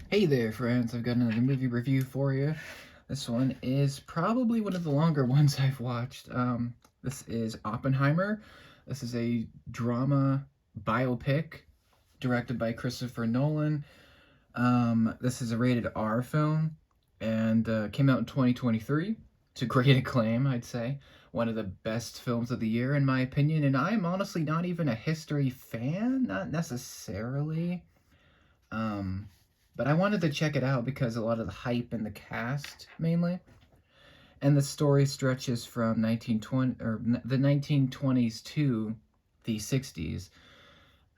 Hey there, friends. I've got another movie review for you. This one is probably one of the longer ones I've watched. This is Oppenheimer. This is a drama biopic directed by Christopher Nolan. This is a rated R film and came out in 2023 to great acclaim, I'd say. One of the best films of the year, in my opinion. And I'm honestly not even a history fan, not necessarily. Um, but I wanted to check it out because a lot of the hype and the cast mainly, and the story stretches from 1920 or the 1920s to the 60s.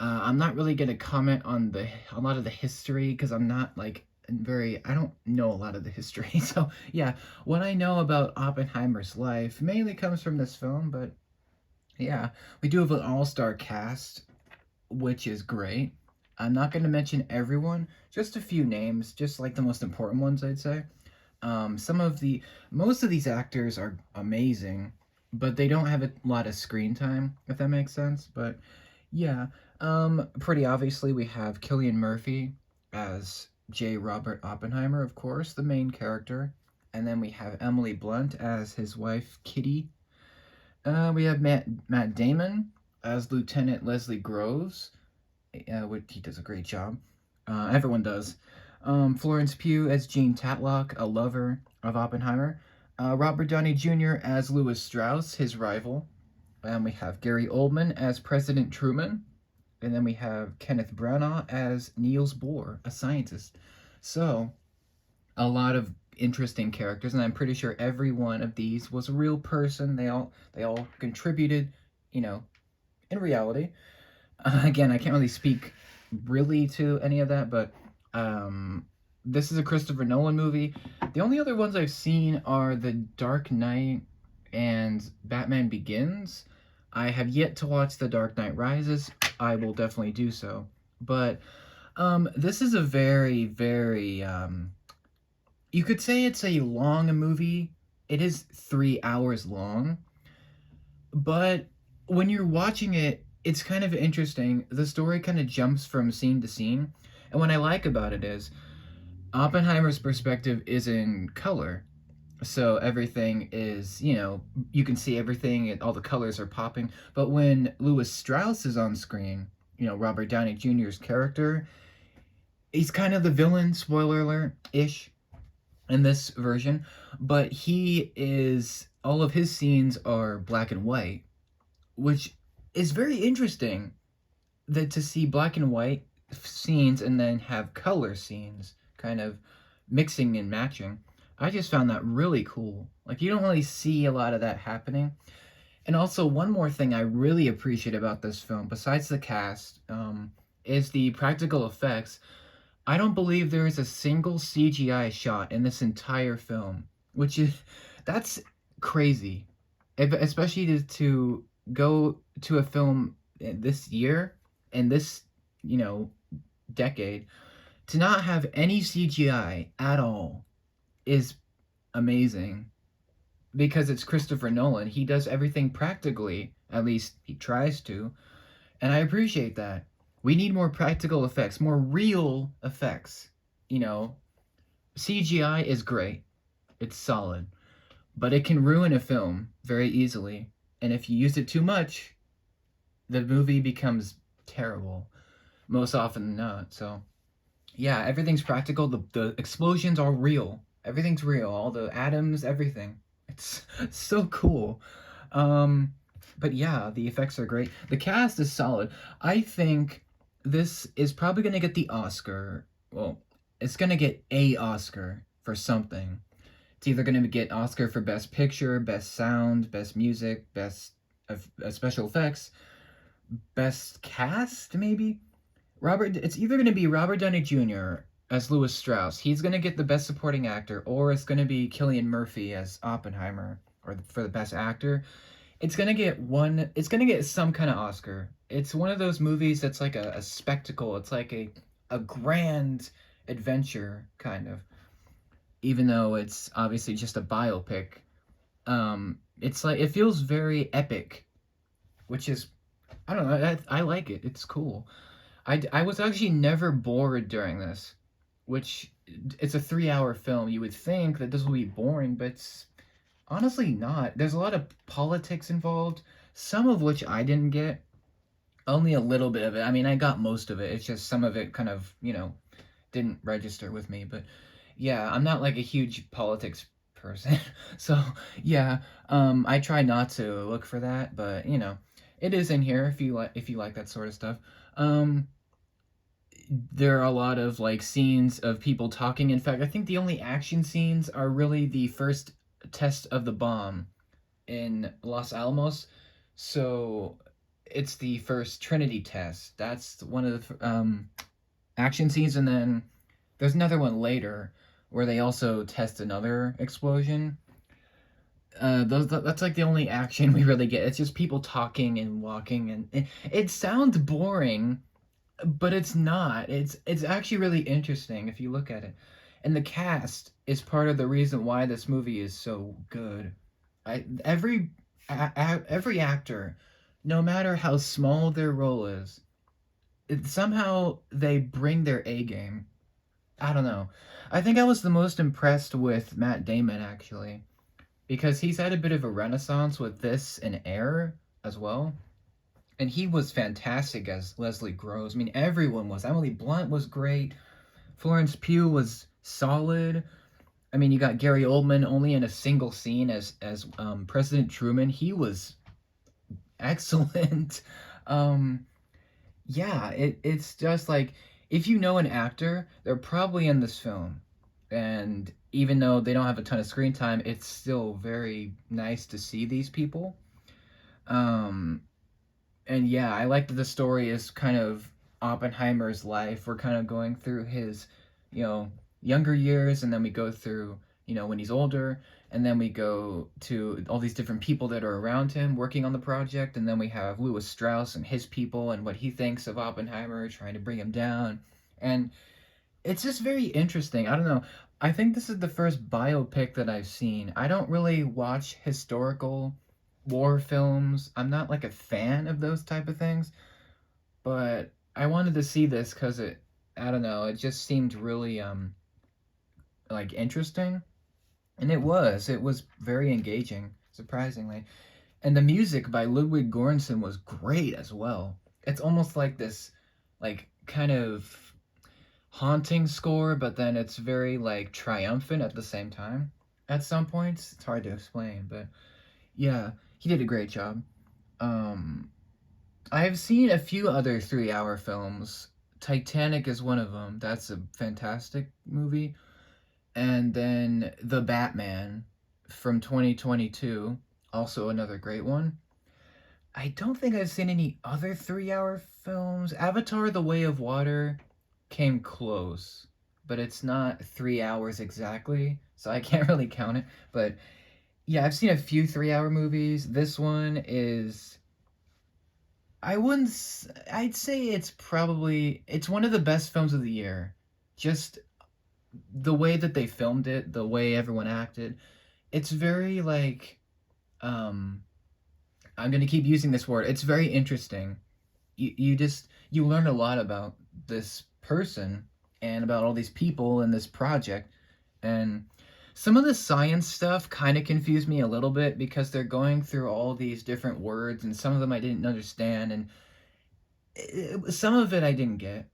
I'm not really gonna comment on a lot of the history because I'm not like I don't know a lot of the history. So yeah, what I know about Oppenheimer's life mainly comes from this film. But yeah, we do have an all-star cast, which is great. I'm not going to mention everyone, just a few names, just like the most important ones, I'd say. Some of the Most of these actors are amazing, but they don't have a lot of screen time, if that makes sense. But yeah, pretty obviously we have Cillian Murphy as J. Robert Oppenheimer, of course, the main character, and then we have Emily Blunt as his wife Kitty. We have Matt Damon as Lieutenant Leslie Groves, which he does a great job. Everyone does. Florence Pugh as Jean Tatlock, a lover of Oppenheimer. Robert Downey Jr. as Louis Strauss, his rival. And we have Gary Oldman as President Truman. And then we have Kenneth Branagh as Niels Bohr, a scientist. So, a lot of interesting characters, and I'm pretty sure every one of these was a real person. They all contributed, you know, in reality. Again, I can't really speak really to any of that, but um, this is a Christopher Nolan movie. The only other ones I've seen are The Dark Knight and Batman Begins. I have yet to watch The Dark Knight Rises. I will definitely do so. But this is a very, you could say it's a long movie. It is 3 hours long, but when you're watching it, it's kind of interesting. The story kind of jumps from scene to scene. And what I like about it is Oppenheimer's perspective is in color. So everything is, you can see everything, and all the colors are popping. But when Louis Strauss is on screen, Robert Downey Jr.'s character, he's kind of the villain, spoiler alert ish, in this version. But all of his scenes are black and white, which is very interesting, that to see black and white scenes and then have color scenes kind of mixing and matching. I just found that really cool. Like, you don't really see a lot of that happening. And also, one more thing I really appreciate about this film, besides the cast, is the practical effects. I don't believe there is a single CGI shot in this entire film, which is that's crazy. Especially to go to a film this year and this, you know, decade, to not have any CGI at all is amazing, because it's Christopher Nolan. He does everything practically, at least he tries to, and I appreciate that. We need more practical effects, more real effects. You know, CGI is great. It's solid, but it can ruin a film very easily. And if you use it too much, the movie becomes terrible most often than not. So, yeah, everything's practical. The explosions are real. Everything's real. All the atoms, everything. It's so cool. Um, but yeah, the effects are great. The cast is solid. I think this is probably going to get the Oscar. Well, it's going to get a Oscar for something. It's either going to get Oscar for Best Picture, Best Sound, Best Music, Best Special Effects, Best Cast, maybe. It's either going to be Robert Downey Jr. as Louis Strauss. He's going to get the Best Supporting Actor, or it's going to be Cillian Murphy as Oppenheimer, for the Best Actor. It's going to get one. It's going to get some kind of Oscar. It's one of those movies that's like a spectacle. It's like a grand adventure, kind of. Even though it's obviously just a biopic, it's like it feels very epic, which is, I don't know. I like it. It's cool. I was actually never bored during this, which it's a 3 hour film. You would think that this will be boring, but it's honestly not. There's a lot of politics involved, some of which I didn't get. Only a little bit of it. I mean, I got most of it. It's just some of it kind of, didn't register with me. But yeah, I'm not like a huge politics person. So yeah, I try not to look for that, but it is in here if you like that sort of stuff. Um, there are a lot of like scenes of people talking. In fact, I think the only action scenes are really the first test of the bomb in Los Alamos. So it's the first Trinity test. That's one of the action scenes, and then there's another one later where they also test another explosion. That's like the only action we really get. It's just people talking and walking, and it sounds boring, but it's not. It's actually really interesting if you look at it, and the cast is part of the reason why this movie is so good. Every actor, no matter how small their role is, somehow they bring their A game. I don't know. I think I was the most impressed with Matt Damon actually, because he's had a bit of a renaissance with this and Air as well. And he was fantastic as Leslie Groves. I mean, everyone was. Emily Blunt was great. Florence Pugh was solid. I mean, you got Gary Oldman only in a single scene as President Truman. He was excellent. Um, yeah, it's just like if you know an actor, they're probably in this film. And even though they don't have a ton of screen time, it's still very nice to see these people. Um, and yeah, I like that the story is kind of Oppenheimer's life. We're kind of going through his, you know, younger years, and then we go through, when he's older, and then we go to all these different people that are around him working on the project, and then we have Lewis Strauss and his people and what he thinks of Oppenheimer, trying to bring him down. And it's just very interesting. I don't know. I think this is the first biopic that I've seen. I don't really watch historical war films. I'm not like a fan of those type of things, but I wanted to see this cuz I don't know, it just seemed really like interesting, and it was very engaging, surprisingly. And the music by Ludwig Göransson was great as well. It's almost like this like kind of haunting score, but then it's very like triumphant at the same time. At some points, it's hard to explain, but yeah, he did a great job. Um, I've seen a few other 3 hour films. Titanic is one of them. That's a fantastic movie. And then The Batman from 2022, also another great one. I don't think I've seen any other 3 hour films. Avatar The Way of Water came close, but it's not 3 hours exactly, so I can't really count it. But yeah, I've seen a few 3 hour movies. This one is I wouldn't I'd say it's one of the best films of the year. Just the way that they filmed it, the way everyone acted. It's very like um I'm going to keep using this word. It's very interesting. You learn a lot about this person and about all these people in this project, and some of the science stuff kind of confused me a little bit because they're going through all these different words, and some of them I didn't understand, and some of it I didn't get,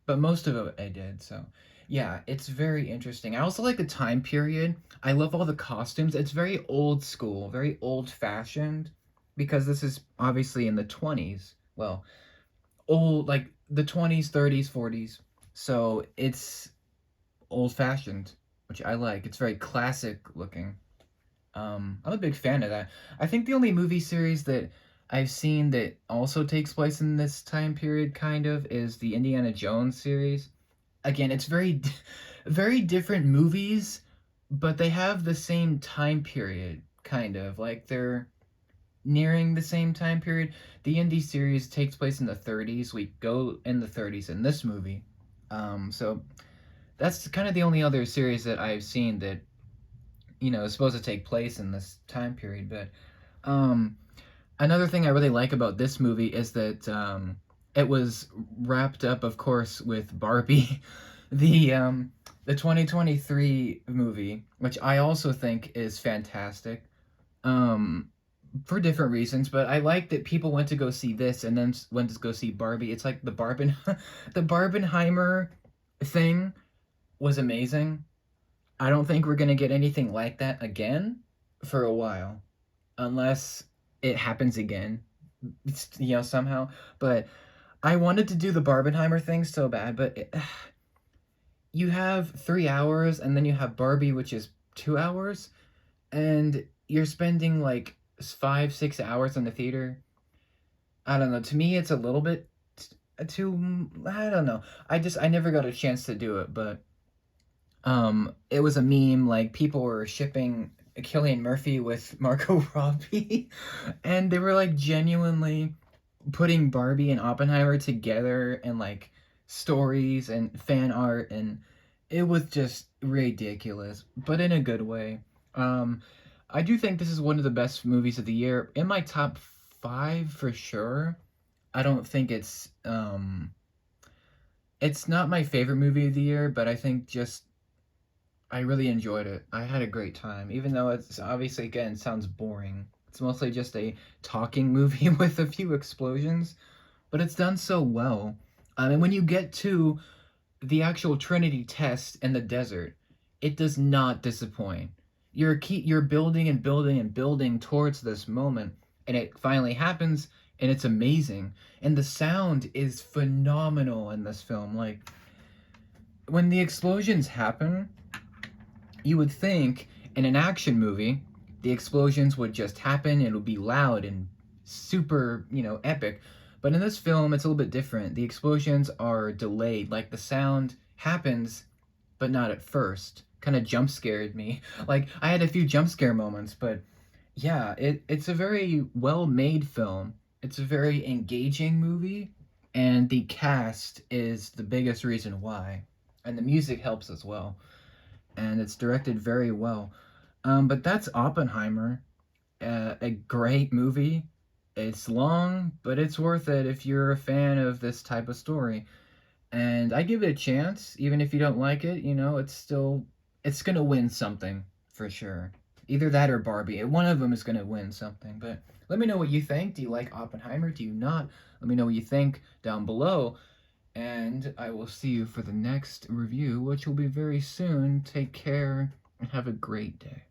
but most of it I did. So yeah, it's very interesting. I also like the time period. I love all the costumes. It's very old school, very old fashioned, because this is obviously in the 20s. Well, old like the 20s, 30s, 40s. So it's old fashioned, which I like. It's very classic looking. I'm a big fan of that. I think the only movie series that I've seen that also takes place in this time period kind of is the Indiana Jones series. Again, it's very different movies, but they have the same time period kind of. Like they're nearing the same time period. The Indy series takes place in the 30s. We go in the 30s in this movie. So that's kind of the only other series that I've seen that is supposed to take place in this time period. But um, another thing I really like about this movie is that it was wrapped up, of course, with Barbie. The 2023 movie, which I also think is fantastic. Um, for different reasons, but I like that people went to go see this and then went to go see Barbie. It's like the the Barbenheimer thing was amazing. I don't think we're gonna get anything like that again for a while, unless it happens again, somehow. But I wanted to do the Barbenheimer thing so bad, but you have 3 hours, and then you have Barbie, which is 2 hours, and you're spending like 5, 6 hours in the theater. I don't know. To me, it's a little bit too. I don't know. I never got a chance to do it, but it was a meme. Like people were shipping Cillian Murphy with Margot Robbie, and they were like genuinely putting Barbie and Oppenheimer together and like stories and fan art, and it was just ridiculous, but in a good way. Um, I do think this is one of the best movies of the year. In my top five for sure. I don't think it's not my favorite movie of the year, but I think just I really enjoyed it. I had a great time, even though it's obviously again sounds boring. It's mostly just a talking movie with a few explosions, but it's done so well. And when you get to the actual Trinity test in the desert, it does not disappoint. You're building and building and building towards this moment, and it finally happens, and it's amazing. And the sound is phenomenal in this film. Like when the explosions happen, you would think in an action movie, the explosions would just happen, it would be loud and super, epic. But in this film, it's a little bit different. The explosions are delayed. Like the sound happens, but not at first. Kind of jump scared me. Like I had a few jump scare moments, but yeah, it's a very well made film. It's a very engaging movie, and the cast is the biggest reason why. And the music helps as well, and it's directed very well. But that's Oppenheimer, a great movie. It's long, but it's worth it if you're a fan of this type of story. And I give it a chance, even if you don't like it. It's gonna win something for sure. Either that or Barbie. One of them is gonna win something. But let me know what you think. Do you like Oppenheimer? Do you not? Let me know what you think down below. And I will see you for the next review, which will be very soon. Take care and have a great day.